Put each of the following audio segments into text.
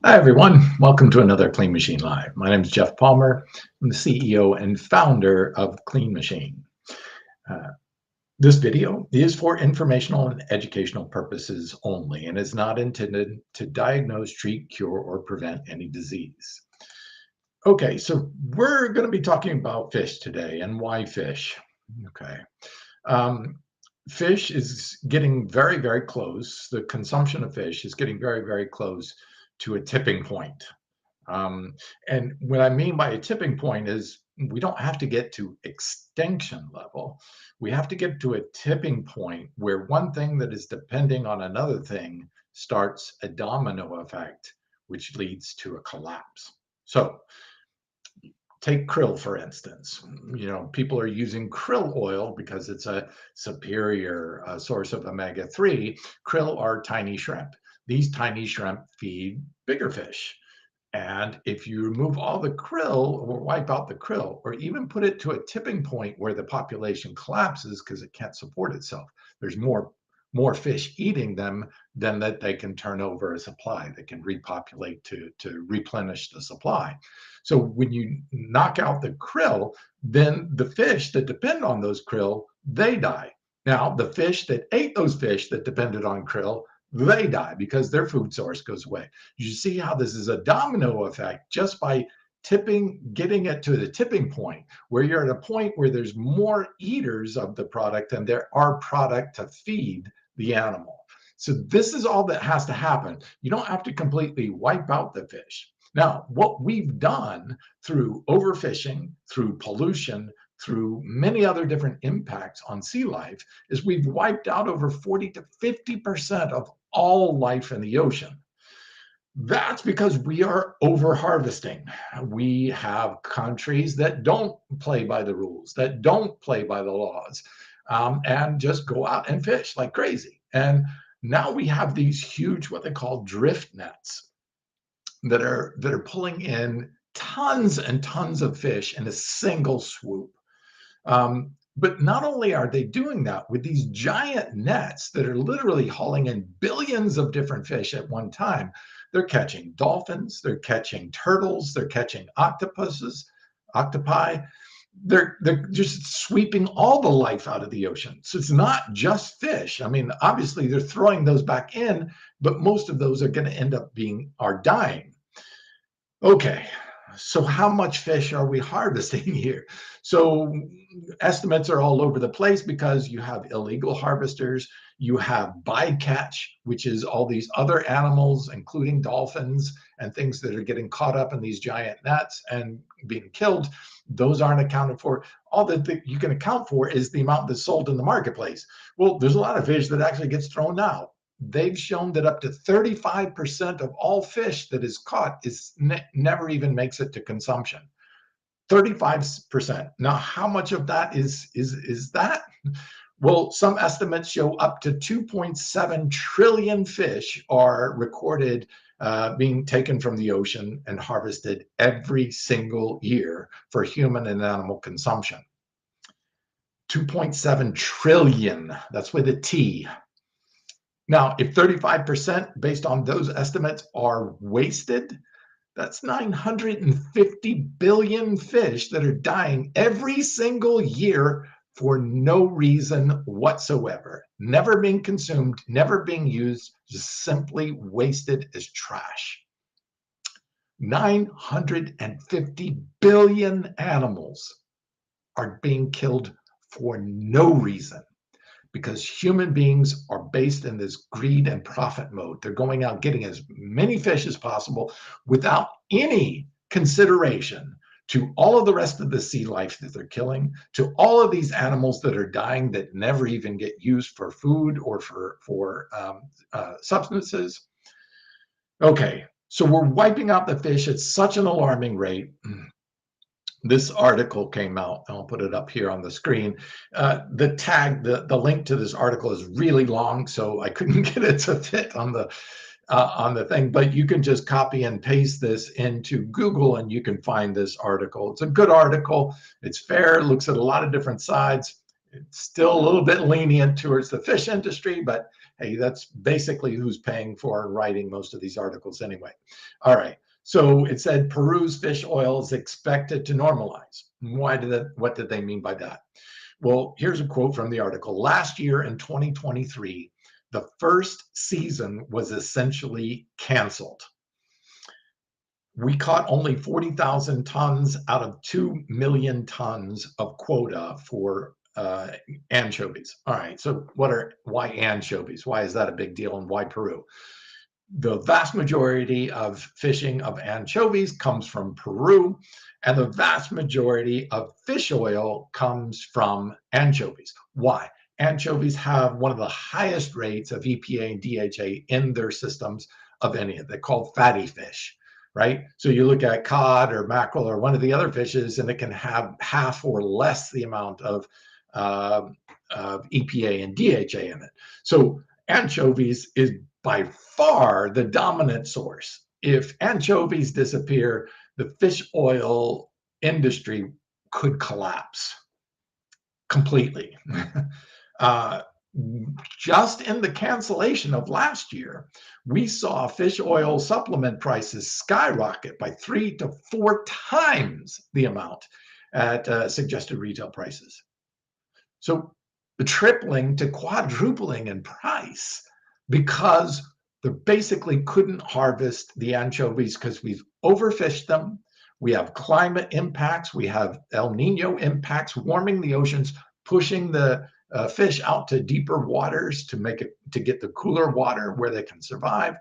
Hi, everyone. Welcome to another Clean Machine Live. My name is Geoff Palmer. I'm the CEO and founder of Clean Machine. Uh, this video is for informational and educational purposes only and is not intended to diagnose, treat, cure, or prevent any disease. Okay, so we're going to be talking about fish today and why fish. Okay. Um, Fish is getting very, very close. The consumption of fish is getting very, very close to a tipping point. Um, and what I mean by a tipping point is we don't have to get to extinction level. We have to get to a tipping point where one thing that is depending on another thing starts a domino effect, which leads to a collapse. So take krill, for instance. People are using krill oil because it's a superior source of omega-3. Krill are tiny shrimp. These tiny shrimp feed bigger fish. And if you remove all the krill or wipe out the krill or even put it to a tipping point where the population collapses because it can't support itself, there's more fish eating them than that they can turn over a supply. They can repopulate to replenish the supply. So when you knock out the krill, then the fish that depend on those krill, they die. Now, the fish that ate those fish that depended on krill, they die because their food source goes away. You see how this is a domino effect just by getting it to the tipping point where you're at a point where there's more eaters of the product than there are product to feed the animal. So this is all that has to happen. You don't have to completely wipe out the fish. Now, what we've done through overfishing, through pollution, through many other different impacts on sea life is we've wiped out over 40 to 50% of all life in the ocean. That's because we are over harvesting. We have countries that don't play by the rules, that don't play by the laws, and just go out and fish like crazy. And now we have these huge, what they call drift nets, that are pulling in tons and tons of fish in a single swoop. But not only are they doing that with these giant nets that are literally hauling in billions of different fish at one time, they're catching dolphins, they're catching turtles, they're catching octopi. They're just sweeping all the life out of the ocean. So it's not just fish. I mean, obviously they're throwing those back in, but most of those are going to end up are dying. Okay, so how much fish are we harvesting here? So estimates are all over the place because you have illegal harvesters, you have bycatch, which is all these other animals, including dolphins and things that are getting caught up in these giant nets and being killed. Those aren't accounted for. All that you can account for is the amount that's sold in the marketplace. Well, there's a lot of fish that actually gets thrown out. They've shown that up to 35% of all fish that is caught never even makes it to consumption. 35%. Now, how much of that is that? Well, some estimates show up to 2.7 trillion fish are recorded being taken from the ocean and harvested every single year for human and animal consumption. 2.7 trillion, that's with a T. Now, if 35% based on those estimates are wasted, that's 950 billion fish that are dying every single year for no reason whatsoever. Never being consumed, never being used, just simply wasted as trash. 950 billion animals are being killed for no reason, because human beings are based in this greed and profit mode. They're going out getting as many fish as possible without any consideration to all of the rest of the sea life that they're killing, to all of these animals that are dying that never even get used for food or for substances. Okay, so we're wiping out the fish at such an alarming rate. This article came out. I'll put it up here on the screen. The link to this article is really long, so I couldn't get it to fit on the thing. But you can just copy and paste this into Google, and you can find this article. It's a good article. It's fair. It looks at a lot of different sides. It's still a little bit lenient towards the fish industry, but hey, that's basically who's paying for writing most of these articles anyway. All right. So it said Peru's fish oil is expected to normalize. What did they mean by that? Well, here's a quote from the article. Last year in 2023, the first season was essentially canceled. We caught only 40,000 tons out of 2 million tons of quota for anchovies. All right, so why anchovies? Why is that a big deal, and why Peru? The vast majority of fishing of anchovies comes from Peru, and the vast majority of fish oil comes from anchovies. Why? Anchovies have one of the highest rates of EPA and DHA in their systems of any of them. They're called fatty fish, right? So you look at cod or mackerel or one of the other fishes, and it can have half or less the amount of EPA and DHA in it. So anchovies is by far the dominant source. If anchovies disappear, the fish oil industry could collapse completely. Just in the cancellation of last year, we saw fish oil supplement prices skyrocket by 3 to 4 times the amount at suggested retail prices. So the tripling to quadrupling in price because they basically couldn't harvest the anchovies because we've overfished them. We have climate impacts. We have El Nino impacts, warming the oceans, pushing the fish out to deeper waters to get the cooler water where they can survive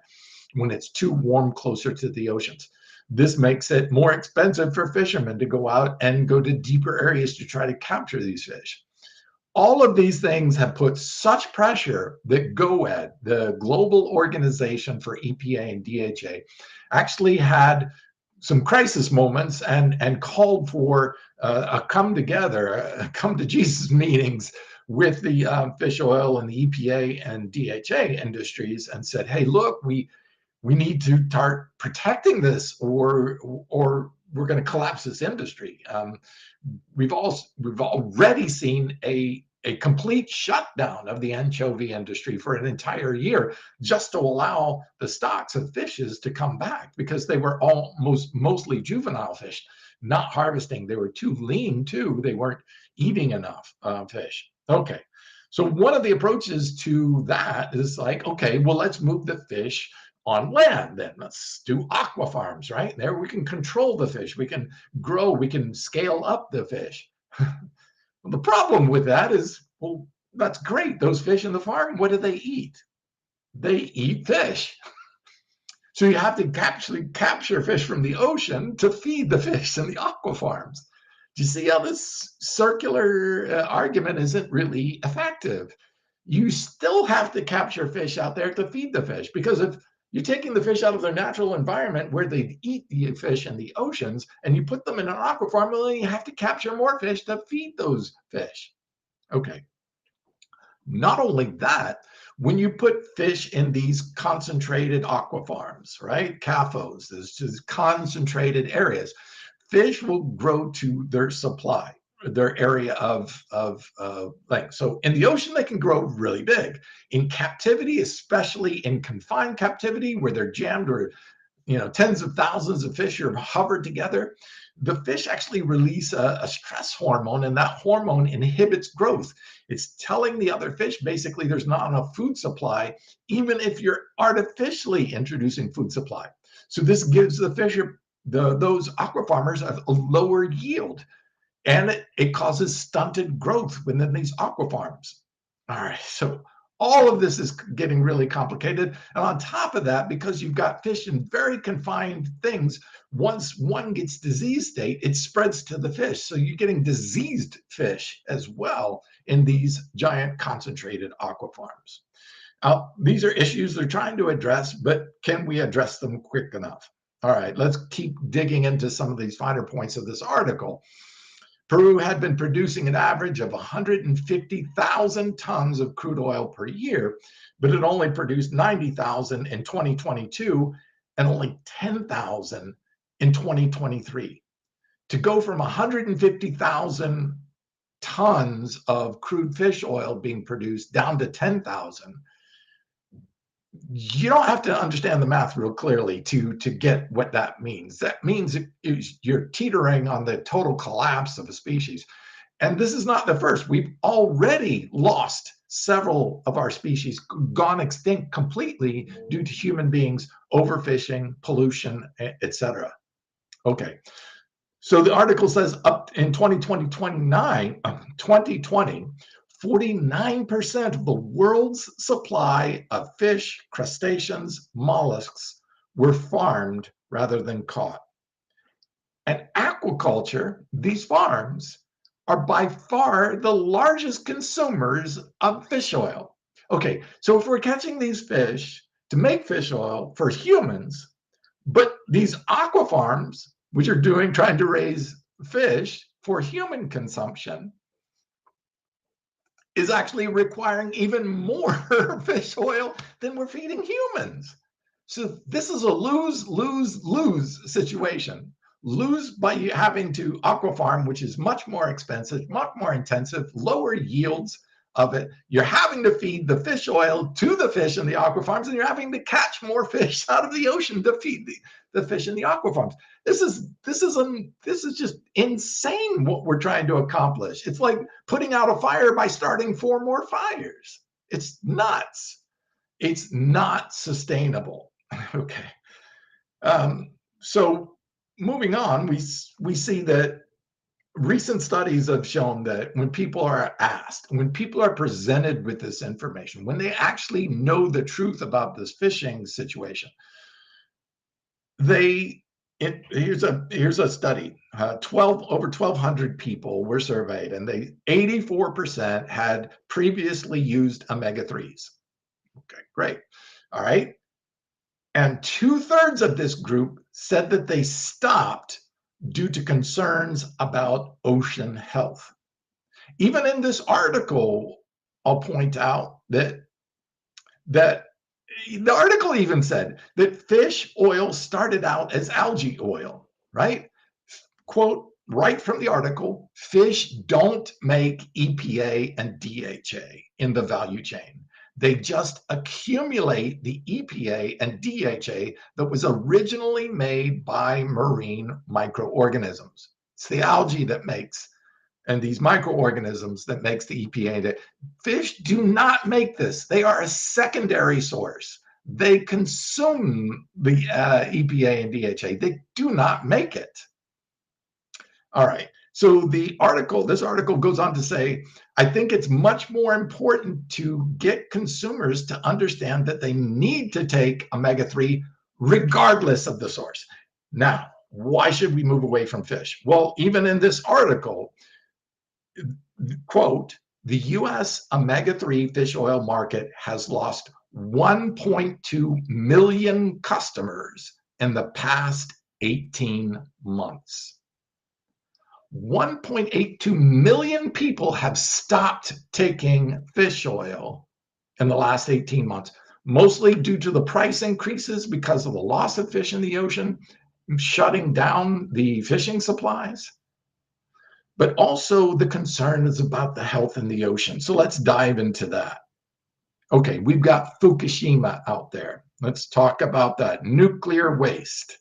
when it's too warm closer to the oceans. This makes it more expensive for fishermen to go out and go to deeper areas to try to capture these fish. All of these things have put such pressure that GOED, the Global Organization for EPA and DHA, actually had some crisis moments and called for a come to Jesus meetings with the fish oil and the EPA and DHA industries and said, hey, look, we need to start protecting this or we're going to collapse this industry. We've already seen a complete shutdown of the anchovy industry for an entire year just to allow the stocks of fishes to come back because they were mostly juvenile fish, not harvesting. They were too lean too. They weren't eating enough fish. Okay, so one of the approaches to that is like, okay, well, let's move the fish on land then. Let's do aqua farms, right? There we can control the fish. We can grow, we can scale up the fish. Well, the problem with that is, well, that's great. Those fish in the farm, what do they eat? They eat fish. So you have to actually capture fish from the ocean to feed the fish in the aqua farms. Do you see how this circular argument isn't really effective? You still have to capture fish out there to feed the fish because if you're taking the fish out of their natural environment where they eat the fish in the oceans and you put them in an aqua farm, well, then you have to capture more fish to feed those fish. Okay. Not only that, when you put fish in these concentrated aqua farms, right? CAFOs, there's just concentrated areas, fish will grow to their supply, their area of length. So in the ocean, they can grow really big. In captivity, especially in confined captivity where they're jammed or tens of thousands of fish are hovered together, the fish actually release a stress hormone, and that hormone inhibits growth. It's telling the other fish basically there's not enough food supply, even if you're artificially introducing food supply. So this gives the fish, those aqua farmers, a lower yield, and it causes stunted growth within these aqua farms. All right, so all of this is getting really complicated. And on top of that, because you've got fish in very confined things, once one gets disease state, it spreads to the fish. So you're getting diseased fish as well in these giant concentrated aqua farms. These are issues they're trying to address, but can we address them quick enough? All right, let's keep digging into some of these finer points of this article. Peru had been producing an average of 150,000 tons of crude oil per year, but it only produced 90,000 in 2022 and only 10,000 in 2023. To go from 150,000 tons of crude fish oil being produced down to 10,000. You don't have to understand the math real clearly to get what that means. That means you're teetering on the total collapse of a species. And this is not the first. We've already lost several of our species, gone extinct completely due to human beings overfishing, pollution, etc. Okay. So the article says up in 2020, 49% of the world's supply of fish, crustaceans, mollusks were farmed rather than caught. And aquaculture, these farms, are by far the largest consumers of fish oil. Okay, so if we're catching these fish to make fish oil for humans, but these aqua farms, which are trying to raise fish for human consumption, is actually requiring even more fish oil than we're feeding humans. So this is a lose-lose-lose situation. Lose by having to aquafarm, which is much more expensive, much more intensive, lower yields of it. You're having to feed the fish oil to the fish in the aquafarms, and you're having to catch more fish out of the ocean to feed the fish in the aquafarms. This is just insane what we're trying to accomplish. It's like putting out a fire by starting 4 more fires. It's nuts. It's not sustainable. Okay. So moving on, we see that recent studies have shown that when people are asked, when people are presented with this information, when they actually know the truth about this fishing situation, here's a study. Over 1,200 people were surveyed, and 84% had previously used omega-3s. Okay, great. All right. And 2/3 of this group said that they stopped due to concerns about ocean health. Even in this article, I'll point out that the article even said that fish oil started out as algae oil, right? Quote, right from the article, fish don't make EPA and DHA in the value chain. They just accumulate the EPA and DHA that was originally made by marine microorganisms. It's the algae that makes, and these microorganisms that makes the EPA. Fish do not make this. They are a secondary source. They consume the EPA and DHA. They do not make it. All right. So this article goes on to say, I think it's much more important to get consumers to understand that they need to take omega-3 regardless of the source. Now, why should we move away from fish? Well, even in this article, quote, the US omega-3 fish oil market has lost 1.2 million customers in the past 18 months. 1.82 million people have stopped taking fish oil in the last 18 months, mostly due to the price increases because of the loss of fish in the ocean, shutting down the fishing supplies. But also the concern is about the health in the ocean. So let's dive into that. Okay, we've got Fukushima out there. Let's talk about that. Nuclear waste.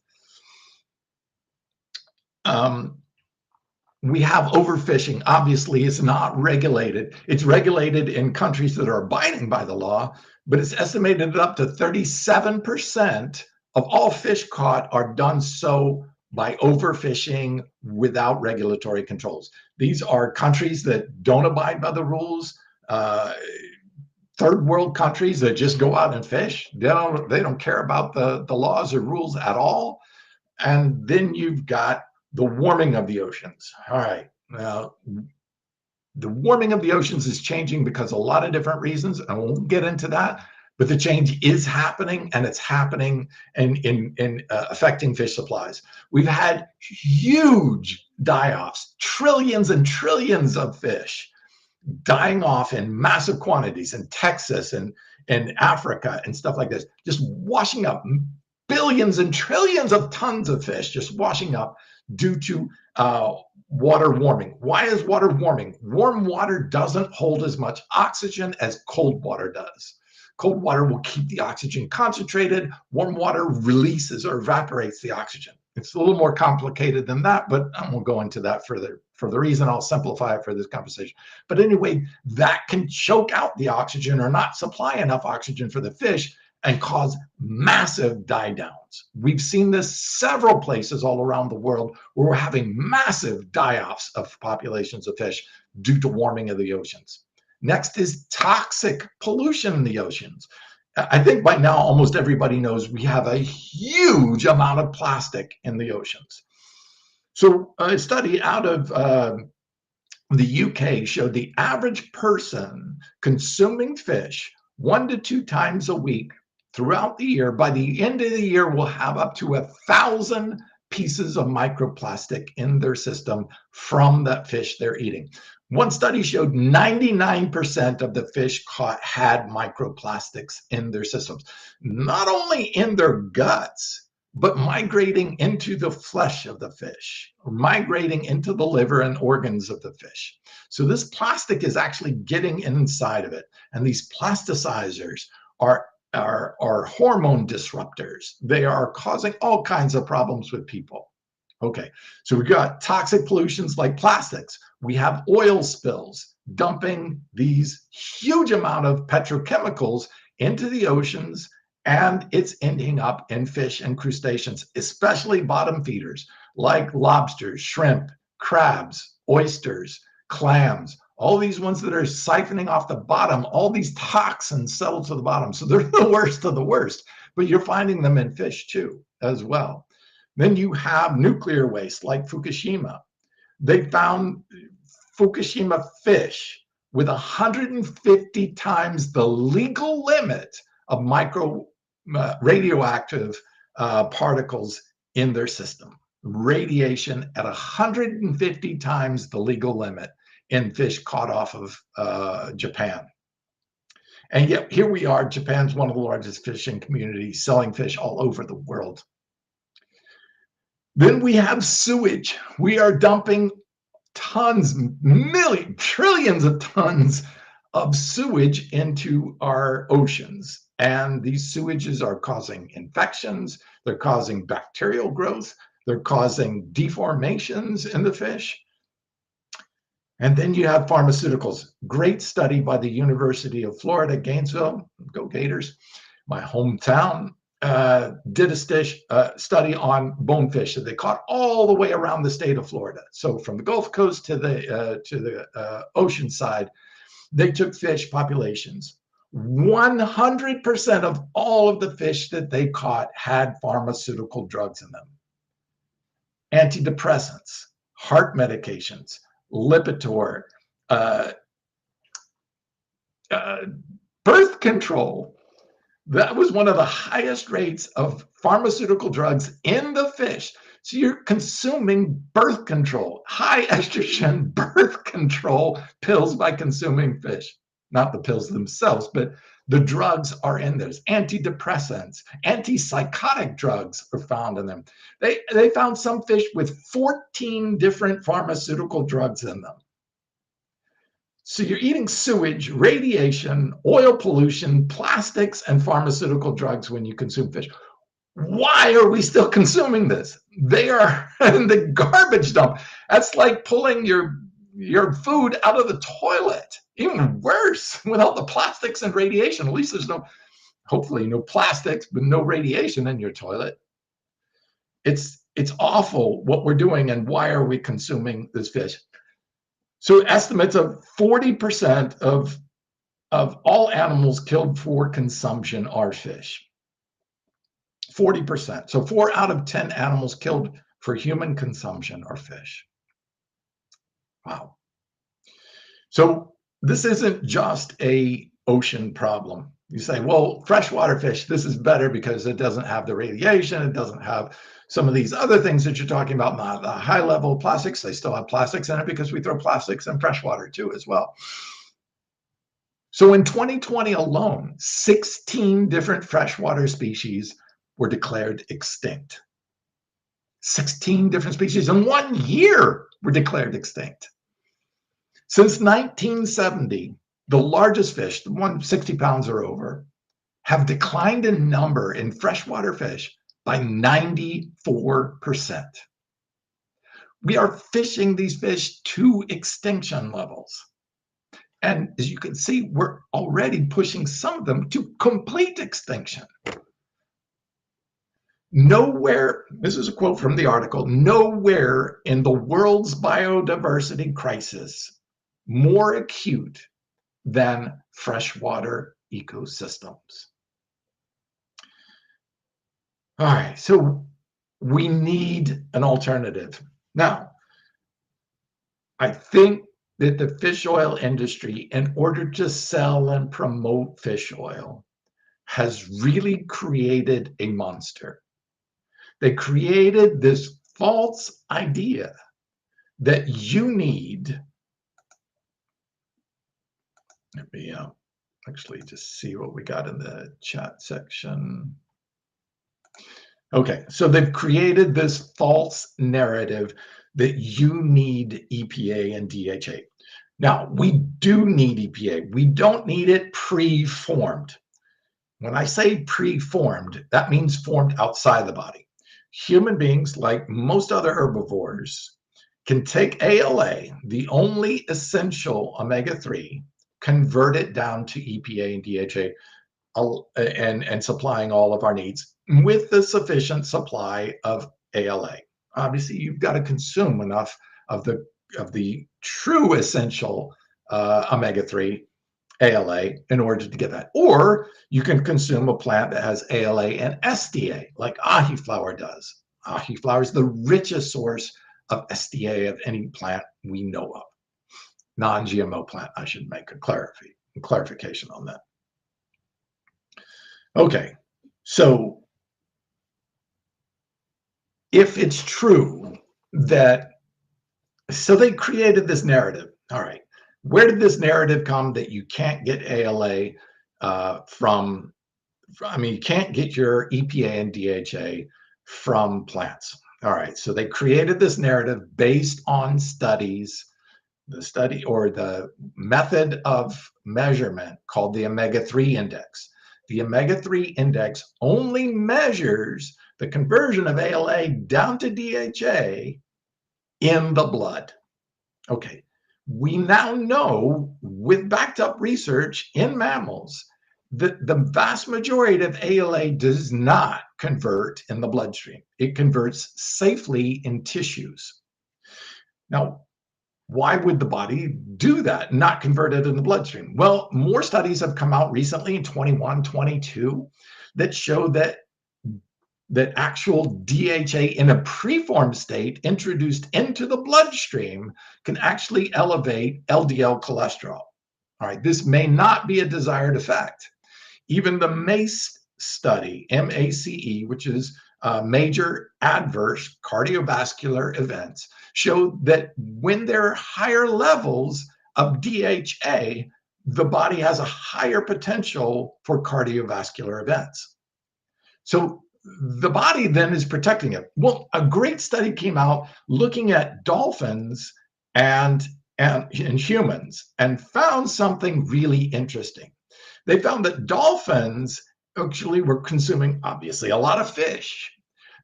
We have overfishing. Obviously, it's not regulated. It's regulated in countries that are abiding by the law, but it's estimated that up to 37% of all fish caught are done so by overfishing without regulatory controls. These are countries that don't abide by the rules, third world countries that just go out and fish. They don't care about the laws or rules at all. And then you've got the warming of the oceans. All right. Now, the warming of the oceans is changing because of a lot of different reasons. I won't get into that, but the change is happening, and it's happening in affecting fish supplies. We've had huge die-offs, trillions and trillions of fish dying off in massive quantities in Texas and Africa and stuff like this, just washing up, billions and trillions of tons of fish just washing up due to water warming. Why is water warming? Warm water doesn't hold as much oxygen as cold water does. Cold water will keep the oxygen concentrated. Warm water releases or evaporates the oxygen. It's a little more complicated than that, but I won't go into that further. For the reason I'll simplify it for this conversation. But anyway, that can choke out the oxygen or not supply enough oxygen for the fish and cause massive die downs. We've seen this several places all around the world where we're having massive die-offs of populations of fish due to warming of the oceans. Next is toxic pollution in the oceans. I think by now almost everybody knows we have a huge amount of plastic in the oceans. So a study out of the UK showed the average person consuming fish 1 to 2 times a week throughout the year, by the end of the year, will have up to 1,000 pieces of microplastic in their system from that fish they're eating. One study showed 99% of the fish caught had microplastics in their systems, not only in their guts, but migrating into the flesh of the fish, or migrating into the liver and organs of the fish. So this plastic is actually getting inside of it. And these plasticizers are hormone disruptors. They are causing all kinds of problems with people. Okay, so we got toxic pollutions like plastics. We have oil spills dumping these huge amount of petrochemicals into the oceans, and it's ending up in fish and crustaceans, especially bottom feeders like lobsters, shrimp, crabs, oysters, clams, all these ones that are siphoning off the bottom. All these toxins settle to the bottom. So they're the worst of the worst, but you're finding them in fish too, as well. Then you have nuclear waste like Fukushima. They found Fukushima fish with 150 times the legal limit of radioactive particles in their system. Radiation at 150 times the legal limit in fish caught off of Japan. And yet here we are, Japan's one of the largest fishing communities, selling fish all over the world. Then we have sewage. We are dumping tons, millions, trillions of tons of sewage into our oceans. And these sewages are causing infections. They're causing bacterial growth. They're causing deformations in the fish. And then you have pharmaceuticals. Great study by the University of Florida, Gainesville, go Gators, my hometown, did a study on bonefish that they caught all the way around the state of Florida. So from the Gulf Coast to the ocean side, they took fish populations. 100% of all of the fish that they caught had pharmaceutical drugs in them. Antidepressants, heart medications, Lipitor, birth control. That was one of the highest rates of pharmaceutical drugs in the fish. So you're consuming birth control, high estrogen birth control pills by consuming fish. Not the pills themselves, but the drugs are in there. Antidepressants, antipsychotic drugs are found in them. They found some fish with 14 different pharmaceutical drugs in them. So you're eating sewage, radiation, oil pollution, plastics, and pharmaceutical drugs when you consume fish. Why are we still consuming this? They are in the garbage dump. That's like pulling your food out of the toilet. Even worse, with all the plastics and radiation. At least there's hopefully no plastics, but no radiation in your toilet. It's awful what we're doing, and why are we consuming this fish? So estimates of 40% of all animals killed for consumption are fish. 40%. So 4 out of 10 animals killed for human consumption are fish. Wow. So this isn't just a ocean problem. You say, well, freshwater fish, this is better because it doesn't have the radiation, it doesn't have some of these other things that you're talking about, not the high level plastics. They still have plastics in it because we throw plastics in freshwater too as well. So in 2020 alone, 16 different freshwater species were declared extinct. 16 different species in 1 year were declared extinct. Since 1970, the largest fish, the one 60 pounds or over, have declined in number in freshwater fish by 94%. We are fishing these fish to extinction levels. And as you can see, we're already pushing some of them to complete extinction. Nowhere, this is a quote from the article, nowhere in the world's biodiversity crisis more acute than freshwater ecosystems. All right, so we need an alternative. Now, I think that the fish oil industry, in order to sell and promote fish oil, has really created a monster. They created this false idea that you need. Let me actually just see what we got in the chat section. Okay, so they've created this false narrative that you need EPA and DHA. Now, we do need EPA. We don't need it pre-formed. When I say pre-formed, that means formed outside the body. Human beings, like most other herbivores, can take ALA, the only essential omega-3, convert it down to EPA and DHA, and supplying all of our needs with the sufficient supply of ALA. Obviously, you've got to consume enough of the true essential omega-3 ALA in order to get that. Or you can consume a plant that has ALA and SDA, like Ahiflower does. Ahiflower is the richest source of SDA of any plant we know of. Non-GMO plant, I should make a clarification on that. Okay, so if it's true that, so they created this narrative. All right, where did this narrative come that you can't get ALA from, I mean, you can't get your EPA and DHA from plants. All right, so they created this narrative based on studies, the study or the method of measurement called the Omega-3 index. The Omega-3 index only measures the conversion of ALA down to DHA in the blood. Okay, we now know with backed up research in mammals that the vast majority of ALA does not convert in the bloodstream. It converts safely in tissues. Now, why would the body do that, not convert it in the bloodstream? Well, more studies have come out recently in 21, 22 that show that actual DHA in a preformed state introduced into the bloodstream can actually elevate LDL cholesterol. All right, this may not be a desired effect. Even the MACE study, MACE, which is major adverse cardiovascular events, showed that when there are higher levels of DHA, the body has a higher potential for cardiovascular events. So the body then is protecting it. Well, a great study came out looking at dolphins and humans and found something really interesting. They found that dolphins actually were consuming, obviously, a lot of fish.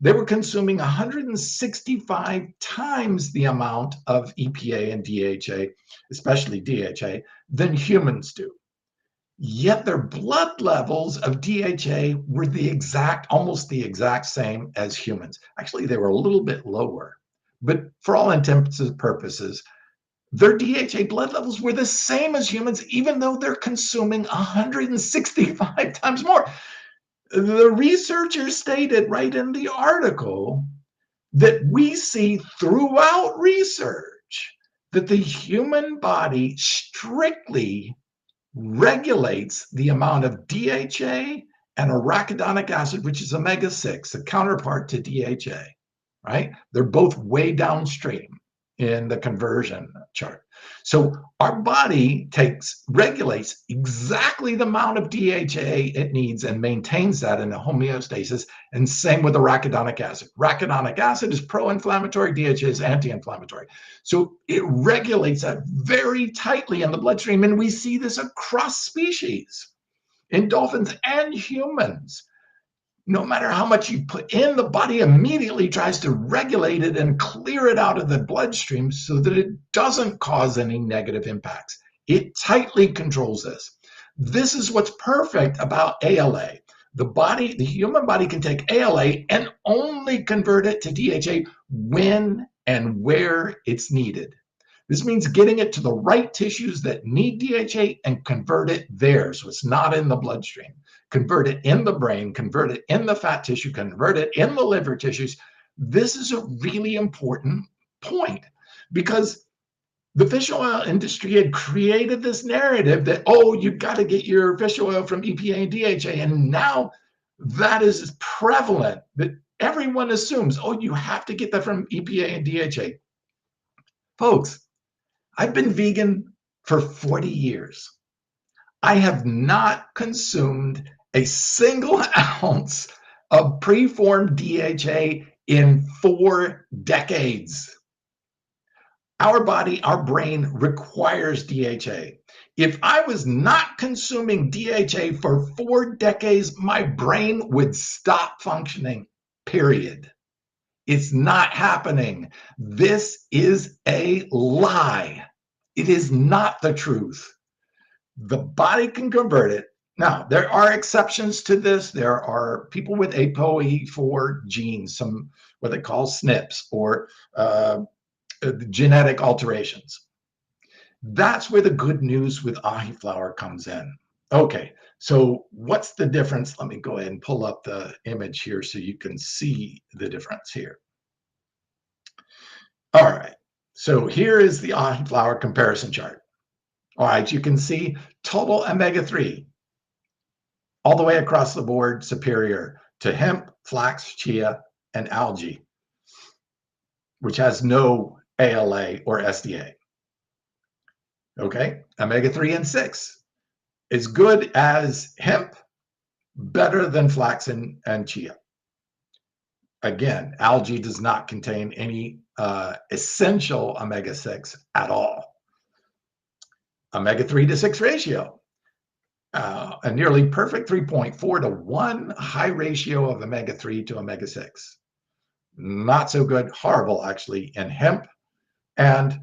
They were consuming 165 times the amount of EPA and DHA, especially DHA, than humans do. Yet their blood levels of DHA were almost the exact same as humans. Actually, they were a little bit lower, but for all intents and purposes, their DHA blood levels were the same as humans, even though they're consuming 165 times more. The researchers stated right in the article that we see throughout research that the human body strictly regulates the amount of DHA and arachidonic acid, which is omega-6, the counterpart to DHA, right? They're both way downstream. in the conversion chart. So our body regulates exactly the amount of DHA it needs and maintains that in a homeostasis. And same with the arachidonic acid. Arachidonic acid is pro-inflammatory, DHA is anti-inflammatory. So it regulates that very tightly in the bloodstream. And we see this across species in dolphins and humans. No matter how much you put in, the body immediately tries to regulate it and clear it out of the bloodstream so that it doesn't cause any negative impacts. It tightly controls this. This is what's perfect about ALA. The human body can take ALA and only convert it to DHA when and where it's needed. This means getting it to the right tissues that need DHA and convert it there, so it's not in the bloodstream. Convert it in the brain, convert it in the fat tissue, convert it in the liver tissues. This is a really important point because the fish oil industry had created this narrative that, oh, you've got to get your fish oil from EPA and DHA. And now that is prevalent that everyone assumes, oh, you have to get that from EPA and DHA. Folks, I've been vegan for 40 years. I have not consumed a single ounce of preformed DHA in 4 decades. Our body, our brain requires DHA. If I was not consuming DHA for 4 decades, my brain would stop functioning, period. It's not happening. This is a lie. It is not the truth. The body can convert it. Now, there are exceptions to this. There are people with ApoE4 genes, some what they call SNPs, or genetic alterations. That's where the good news with Ahiflower comes in. Okay, so what's the difference? Let me go ahead and pull up the image here so you can see the difference here. All right, so here is the Ahiflower comparison chart. All right, you can see total omega-3 all the way across the board superior to hemp, flax, chia, and algae, which has no ALA or SDA. Okay, omega-3 and 6 is good as hemp, better than flax and chia. Again, algae does not contain any essential omega-6 at all. Omega-3 to 6 ratio, a nearly perfect 3.4 to 1 high ratio of omega-3 to omega-6. Not so good, horrible actually in hemp, and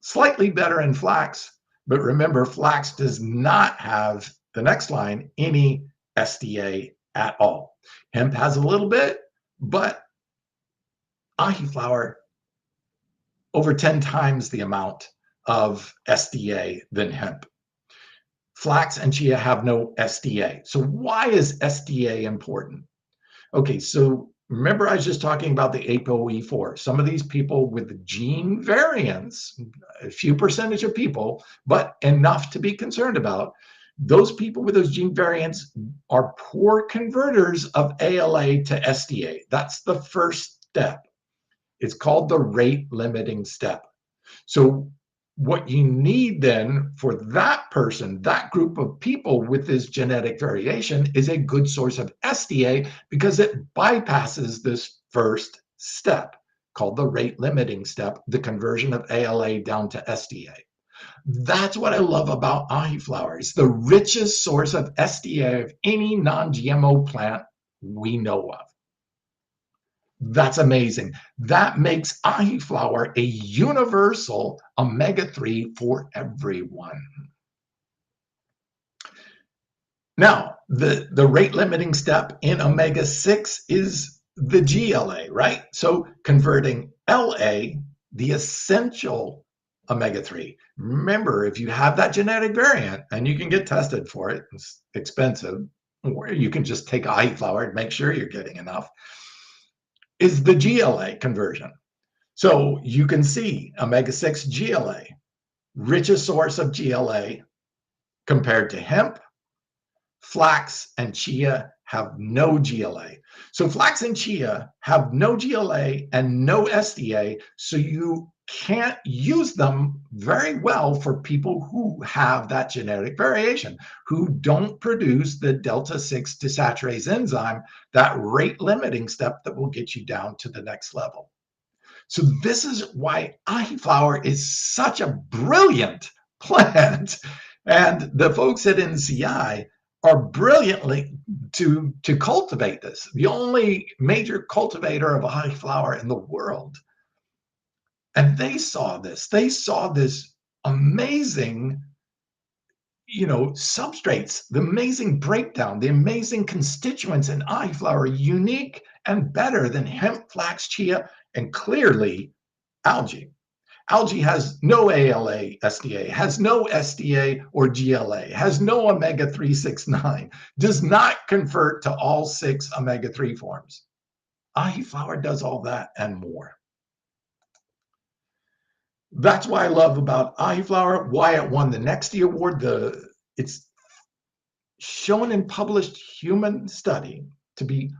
slightly better in flax. But remember, flax does not have, the next line, any SDA at all. Hemp has a little bit, but Ahiflower over 10 times the amount of SDA than hemp. Flax and chia have no SDA. So why is SDA important? Okay, so remember I was just talking about the ApoE4. Some of these people with gene variants, a few percentage of people, but enough to be concerned about, those people with those gene variants are poor converters of ALA to SDA. That's the first step. It's called the rate limiting step. So what you need then for that person, that group of people with this genetic variation, is a good source of SDA because it bypasses this first step called the rate limiting step, the conversion of ALA down to SDA. That's what I love about Ahiflower. It's the richest source of SDA of any non-GMO plant we know of. That's amazing. That makes Ahiflower a universal omega-3 for everyone. Now, the rate limiting step in omega-6 is the GLA, right? So converting LA, the essential omega-3. Remember, if you have that genetic variant, and you can get tested for it, it's expensive, or you can just take Ahiflower and make sure you're getting enough, is the GLA conversion. So you can see omega-6 GLA, richest source of GLA compared to hemp, flax and chia have no GLA. So flax and chia have no GLA and no SDA, so you can't use them very well for people who have that genetic variation, who don't produce the delta-6 desaturase enzyme, that rate limiting step that will get you down to the next level. So this is why Ahiflower is such a brilliant plant. And the folks at NCI are brilliantly to cultivate this. The only major cultivator of Ahiflower in the world. And they saw this. They saw this amazing, substrates, the amazing breakdown, the amazing constituents in Ahiflower, unique and better than hemp, flax, chia, and clearly algae. Algae has no ALA, SDA, has no SDA or GLA, has no omega-3, 6, 9, does not convert to all 6 omega-3 forms. Ahiflower does all that and more. That's why I love about Ahiflower, why it won the Nexty Award. It's shown in published human study to be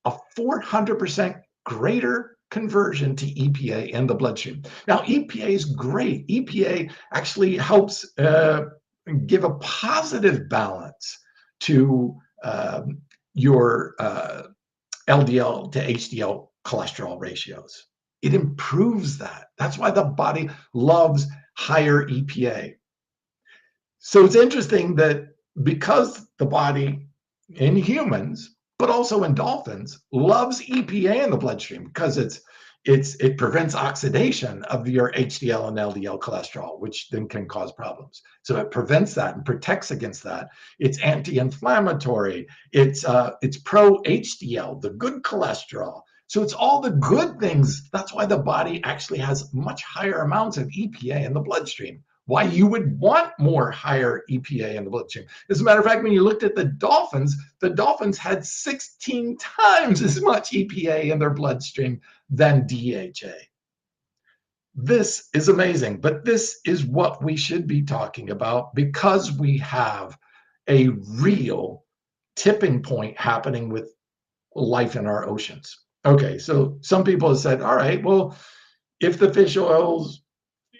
a 400% greater conversion to EPA in the bloodstream. Now, EPA is great. EPA actually helps give a positive balance to your LDL to HDL cholesterol ratios. It improves that. That's why the body loves higher EPA. So it's interesting that because the body in humans, but also in dolphins, loves EPA in the bloodstream because it prevents oxidation of your HDL and LDL cholesterol, which then can cause problems. So it prevents that and protects against that. It's anti-inflammatory. It's pro-HDL, the good cholesterol. So it's all the good things. That's why the body actually has much higher amounts of EPA in the bloodstream. Why you would want more higher EPA in the bloodstream. As a matter of fact, when you looked at the dolphins had 16 times as much EPA in their bloodstream than DHA. This is amazing, but this is what we should be talking about because we have a real tipping point happening with life in our oceans. Okay, so some people have said, all right, well, if the fish oils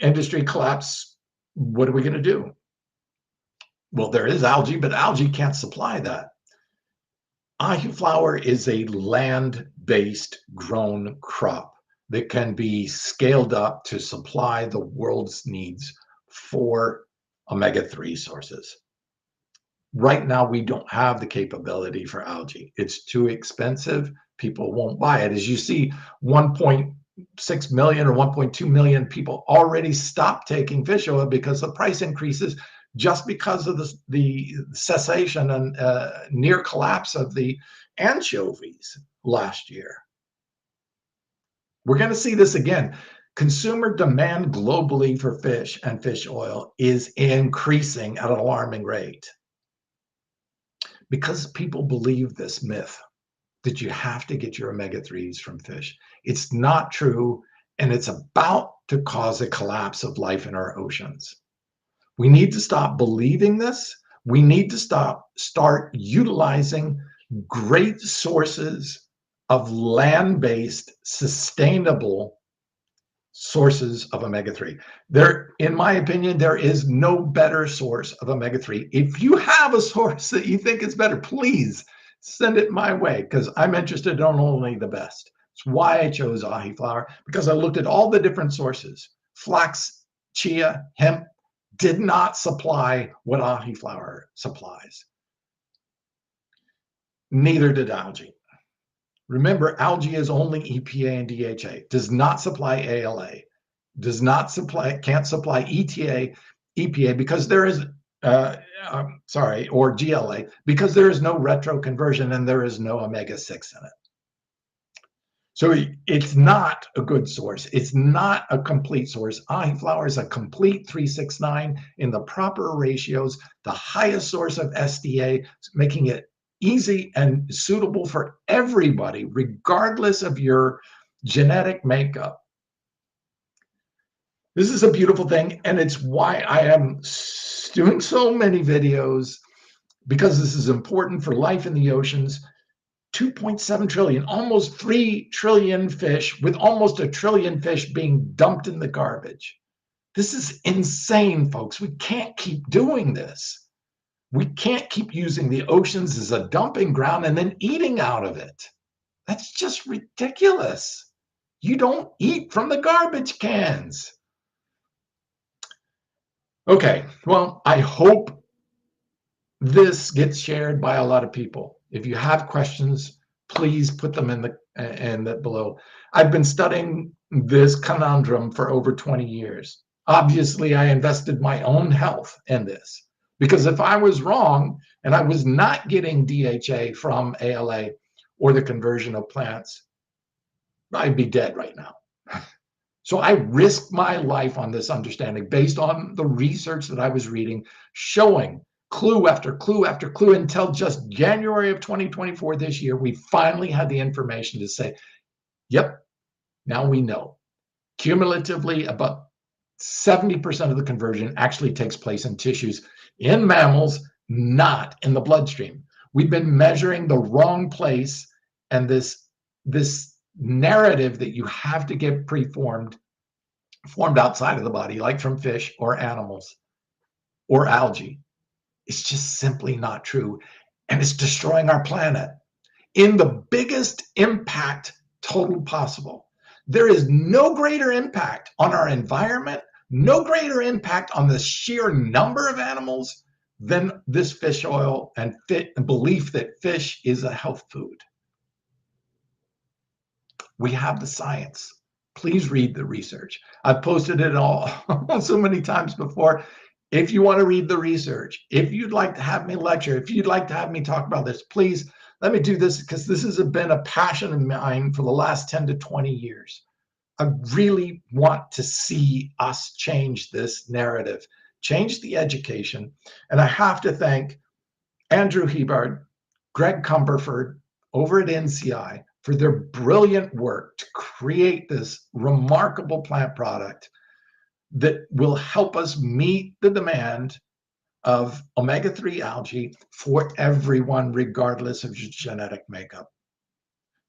industry collapses, what are we going to do? Well, there is algae, but algae can't supply that. Ahiflower is a land-based grown crop that can be scaled up to supply the world's needs for omega-3 sources. Right now, we don't have the capability for algae. It's too expensive. People won't buy it. As you see, 1.6 million or 1.2 million people already stopped taking fish oil because the price increases just because of the cessation and near collapse of the anchovies last year. We're going to see this again. Consumer demand globally for fish and fish oil is increasing at an alarming rate because people believe this myth that you have to get your omega-3s from fish. It's not true, and it's about to cause a collapse of life in our oceans. We need to stop believing this. We need to start utilizing great sources of land-based, sustainable sources of omega-3. In my opinion, there is no better source of omega-3. If you have a source that you think is better, please send it my way because I'm interested in only the best. It's why I chose Ahiflower, because I looked at all the different sources. Flax, chia, hemp did not supply what Ahiflower supplies. Neither did algae. Remember, algae is only EPA and DHA, does not supply ALA, can't supply ETA, EPA because there is, or GLA, because there is no retro conversion and there is no omega-6 in it. So it's not a good source. It's not a complete source. Ahiflower is a complete 369 in the proper ratios, the highest source of SDA, making it easy and suitable for everybody, regardless of your genetic makeup. This is a beautiful thing, and it's why I am doing so many videos because this is important for life in the oceans. 2.7 trillion, almost 3 trillion fish, with almost a trillion fish being dumped in the garbage. This is insane, folks. We can't keep doing this. We can't keep using the oceans as a dumping ground and then eating out of it. That's just ridiculous. You don't eat from the garbage cans. Okay, well, I hope this gets shared by a lot of people. If you have questions, please put them in the below. I've been studying this conundrum for over 20 years. Obviously, I invested my own health in this, because if I was wrong and I was not getting DHA from ALA or the conversion of plants, I'd be dead right now. So I risked my life on this understanding based on the research that I was reading, showing clue after clue after clue, until just January of 2024 this year, we finally had the information to say, yep, now we know. Cumulatively, about 70% of the conversion actually takes place in tissues in mammals, not in the bloodstream. We've been measuring the wrong place, and this narrative that you have to get formed outside of the body, like from fish or animals or algae, it's just simply not true. And it's destroying our planet in the biggest impact total possible. There is no greater impact on our environment, no greater impact on the sheer number of animals than this fish oil and belief that fish is a health food. We have the science. Please read the research. I've posted it all so many times before. If you want to read the research, if you'd like to have me lecture, if you'd like to have me talk about this, please let me do this, because this has been a passion of mine for the last 10 to 20 years. I really want to see us change this narrative, change the education. And I have to thank Andrew Hebard, Greg Cumberford over at NCI for their brilliant work to create this remarkable plant product that will help us meet the demand of omega-3 algae for everyone, regardless of your genetic makeup.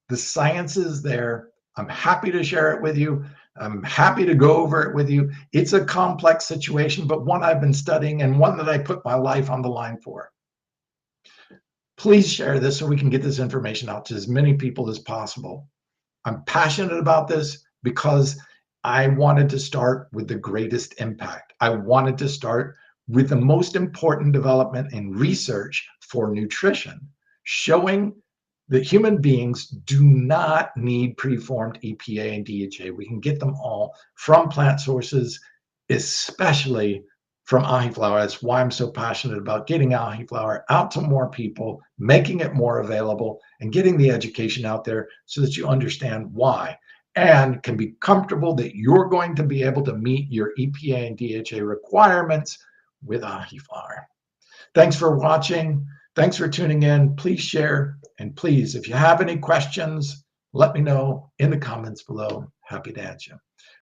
The science is there. I'm happy to share it with you. I'm happy to go over it with you. It's a complex situation, but one I've been studying and one that I put my life on the line for. Please share this so we can get this information out to as many people as possible. I'm passionate about this because I wanted to start with the greatest impact. I wanted to start with the most important development in research for nutrition, showing that human beings do not need preformed EPA and DHA. We can get them all from plant sources, especially from Ahiflower. That's why I'm so passionate about getting Ahiflower out to more people, making it more available, and getting the education out there so that you understand why and can be comfortable that you're going to be able to meet your EPA and DHA requirements with Ahiflower. Thanks for watching. Thanks for tuning in. Please share. And please, if you have any questions, let me know in the comments below. Happy to answer.